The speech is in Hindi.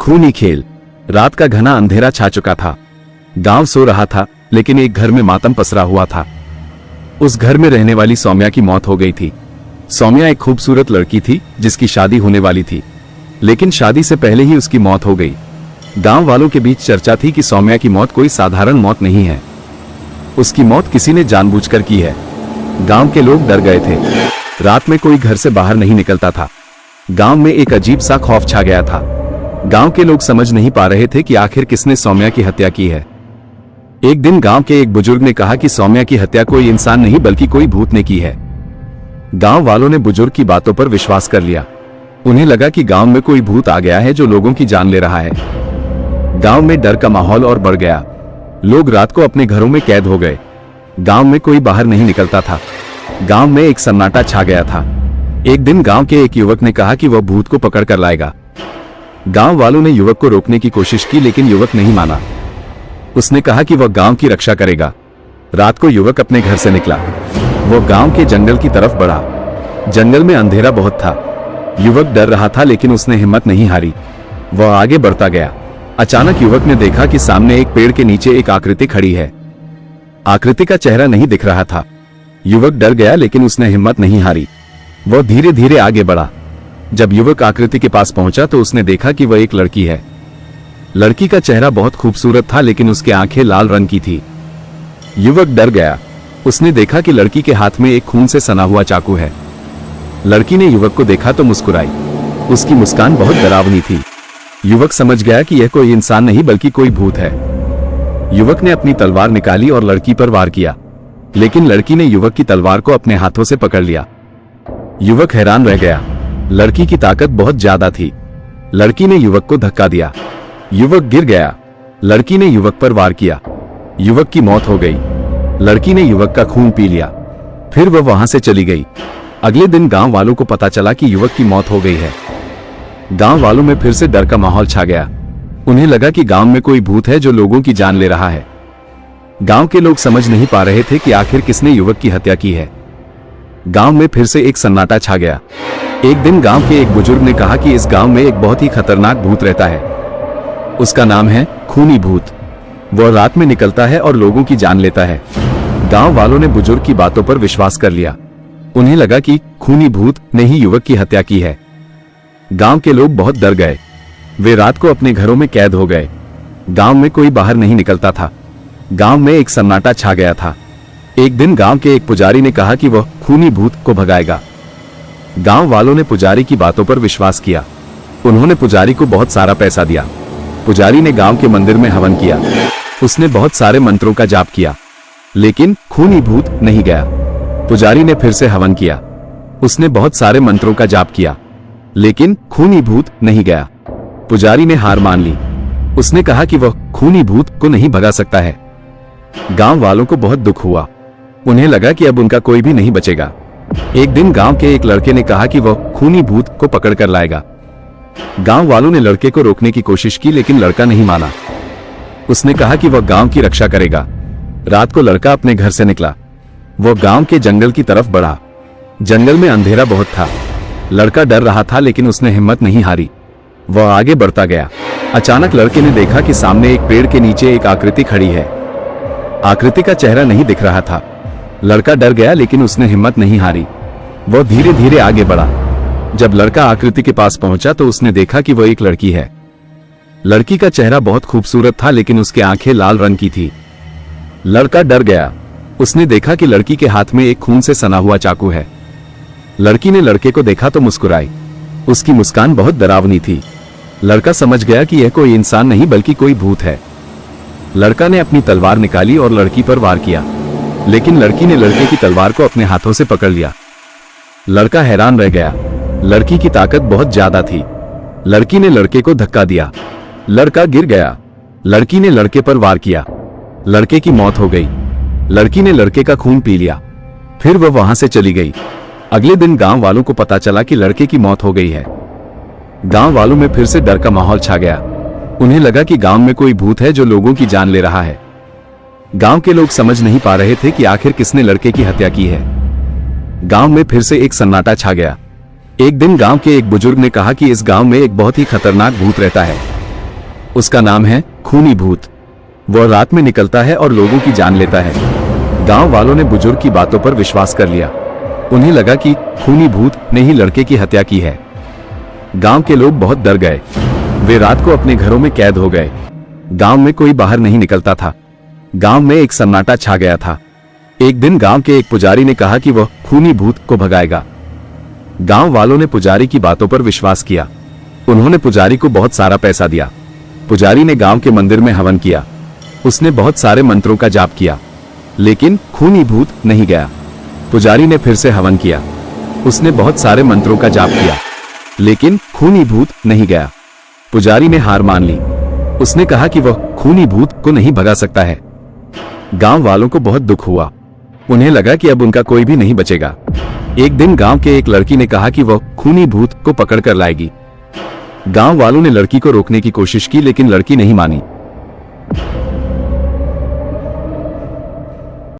खूनी खेल। रात का घना अंधेरा छा चुका था। गांव सो रहा था, लेकिन एक घर में मातम पसरा हुआ था। उस घर में रहने वाली सौम्या की मौत हो गई थी। सौम्या एक खूबसूरत लड़की थी जिसकी शादी होने वाली थी, लेकिन शादी से पहले ही उसकी मौत हो गई। गांव वालों के बीच चर्चा थी कि सौम्या की मौत कोई साधारण मौत नहीं है, उसकी मौत किसी ने जानबूझकर की है। गांव के लोग डर गए थे। रात में कोई घर से बाहर नहीं निकलता था। गांव में एक अजीब सा खौफ छा गया था। गांव के लोग समझ नहीं पा रहे थे कि आखिर किसने सौम्या की हत्या की है। एक दिन गांव के एक बुजुर्ग ने कहा कि सौम्या की हत्या कोई इंसान नहीं बल्कि कोई भूत ने की है। गांव वालों ने बुजुर्ग की बातों पर विश्वास कर लिया। उन्हें लगा कि गांव में कोई भूत आ गया है जो लोगों की जान ले रहा है। गांव में डर का माहौल और बढ़ गया। लोग रात को अपने घरों में कैद हो गए। गांव में कोई बाहर नहीं निकलता था। गांव में एक सन्नाटा छा गया था। एक दिन गांव के एक युवक ने कहा कि वह भूत को पकड़ कर लाएगा। गांव वालों ने युवक को रोकने की कोशिश की, लेकिन युवक नहीं माना। उसने कहा कि वह गांव की रक्षा करेगा। रात को युवक अपने घर से निकला। वह गांव के जंगल की तरफ बढ़ा। जंगल में अंधेरा बहुत था। युवक डर रहा था, लेकिन उसने हिम्मत नहीं हारी। वह आगे बढ़ता गया। अचानक युवक ने देखा कि सामने एक पेड़ के नीचे एक आकृति खड़ी है। आकृति का चेहरा नहीं दिख रहा था। युवक डर गया, लेकिन उसने हिम्मत नहीं हारी। वह धीरे धीरे आगे बढ़ा। जब युवक आकृति के पास पहुंचा तो उसने देखा कि वह एक लड़की है। लड़की का चेहरा बहुत खूबसूरत था, लेकिन उसकी आंखें लाल रंग की थी। युवक डर गया। उसने देखा कि लड़की के हाथ में एक खून से सना हुआ चाकू है। लड़की ने युवक को देखा तो मुस्कुराई। उसकी मुस्कान बहुत डरावनी थी। युवक समझ गया कि यह कोई इंसान नहीं बल्कि कोई भूत है। युवक ने अपनी तलवार निकाली और लड़की पर वार किया, लेकिन लड़की ने युवक की तलवार को अपने हाथों से पकड़ लिया। युवक हैरान रह गया। लड़की की ताकत बहुत ज्यादा थी। लड़की ने युवक को धक्का दिया। युवक गिर गया। लड़की ने युवक पर वार किया। युवक की मौत हो गई। लड़की ने युवक का खून पी लिया। फिर वह वहां से चली गई। अगले दिन गांव वालों को पता चला कि युवक की मौत हो गई है। गांव वालों में फिर से डर का माहौल छा गया। उन्हें लगा कि गांव में कोई भूत है जो लोगों की जान ले रहा है। गांव के लोग समझ नहीं पा रहे थे कि आखिर किसने युवक की हत्या की है। गांव में फिर से एक सन्नाटा छा गया। एक दिन गांव के एक बुजुर्ग ने कहा कि इस गांव में एक बहुत ही खतरनाक भूत रहता है। उसका नाम है खूनी भूत। वह रात में निकलता है और लोगों की जान लेता है। गांव वालों ने बुजुर्ग की बातों पर विश्वास कर लिया। उन्हें लगा कि खूनी भूत ने ही युवक की हत्या की है। गांव के लोग बहुत डर गए। वे रात को अपने घरों में कैद हो गए। गांव में कोई बाहर नहीं निकलता था। गांव में एक सन्नाटा छा गया था। एक दिन गांव के एक पुजारी ने कहा कि वह खूनी भूत को भगाएगा। गांव वालों ने पुजारी की बातों पर विश्वास किया। उन्होंने पुजारी को बहुत सारा पैसा दिया। पुजारी ने गांव के मंदिर में हवन किया। उसने बहुत सारे मंत्रों का जाप किया, लेकिन खूनी भूत नहीं गया। पुजारी ने फिर से हवन किया। उसने बहुत सारे मंत्रों का जाप किया, लेकिन खूनी भूत नहीं गया। पुजारी ने हार मान ली। उसने कहा कि वह खूनी भूत को नहीं भगा सकता है। गांव वालों को बहुत दुख हुआ। उन्हें लगा कि अब उनका कोई भी नहीं बचेगा। एक दिन गांव के एक लड़के ने कहा कि वह खूनी भूत को पकड़ कर लाएगा। गांव वालों ने लड़के को रोकने की कोशिश की, लेकिन लड़का नहीं माना। उसने कहा कि वह गांव की रक्षा करेगा। रात को लड़का अपने घर से निकला। वह गांव के जंगल की तरफ बढ़ा। जंगल में अंधेरा बहुत था। लड़का डर रहा था, लेकिन उसने हिम्मत नहीं हारी। वह आगे बढ़ता गया। अचानक लड़के ने देखा कि सामने एक पेड़ के नीचे एक आकृति खड़ी है। आकृति का चेहरा नहीं दिख रहा था। लड़का डर गया, लेकिन उसने हिम्मत नहीं हारी। वह धीरे धीरे आगे बढ़ा। जब लड़का आकृति के पास पहुंचा तो उसने देखा कि वह एक लड़की है। लड़की का चेहरा बहुत खूबसूरत था, लेकिन उसकी आंखें लाल रंग की थी। लड़का डर गया। उसने देखा कि लड़की के हाथ में एक खून से सना हुआ चाकू है। लड़की ने लड़के को देखा तो मुस्कुराई। उसकी मुस्कान बहुत डरावनी थी। लड़का समझ गया कि यह कोई इंसान नहीं बल्कि कोई भूत है। लड़का ने अपनी तलवार निकाली और लड़की पर वार किया, लेकिन लड़की ने लड़के की तलवार को अपने हाथों से पकड़ लिया। लड़का हैरान रह गया। लड़की की ताकत बहुत ज्यादा थी। लड़की ने लड़के को धक्का दिया। लड़का गिर गया। लड़की ने लड़के पर वार किया। लड़के की मौत हो गई। लड़की ने लड़के का खून पी लिया। फिर वह वहां से चली गई। अगले दिन गांव वालों को पता चला कि लड़के की मौत हो गई है। गांव वालों में फिर से डर का माहौल छा गया। उन्हें लगा कि गांव में कोई भूत है जो लोगों की जान ले रहा है। गांव के लोग समझ नहीं पा रहे थे कि आखिर किसने लड़के की हत्या की है। गांव में फिर से एक सन्नाटा छा गया। एक दिन गांव के एक बुजुर्ग ने कहा कि इस गांव में एक बहुत ही खतरनाक भूत रहता है। उसका नाम है खूनी भूत। वह रात में निकलता है और लोगों की जान लेता है। गांव वालों ने बुजुर्ग की बातों पर विश्वास कर लिया। उन्हें लगा कि खूनी भूत ने ही लड़के की हत्या की है। गांव के लोग बहुत डर गए। वे रात को अपने घरों में कैद हो गए। गांव में कोई बाहर नहीं निकलता था। गांव में एक सन्नाटा छा गया था। एक दिन गांव के एक पुजारी ने कहा कि वह खूनी भूत को भगाएगा। गांव वालों ने पुजारी की बातों पर विश्वास किया। उन्होंने पुजारी को बहुत सारा पैसा दिया। पुजारी ने गांव के मंदिर में हवन किया। उसने बहुत सारे मंत्रों का जाप किया, लेकिन खूनी भूत नहीं गया। पुजारी ने फिर से हवन किया। उसने बहुत सारे मंत्रों का जाप किया, लेकिन खूनी भूत नहीं गया। पुजारी ने हार मान ली। उसने कहा कि वह खूनी भूत को नहीं भगा सकता है। गांव वालों को बहुत दुख हुआ। उन्हें लगा कि अब उनका कोई भी नहीं बचेगा। एक दिन गांव के एक लड़की ने कहा कि वह खूनी भूत को पकड़ कर लाएगी। गांव वालों ने लड़की को रोकने की कोशिश की, लेकिन लड़की नहीं मानी।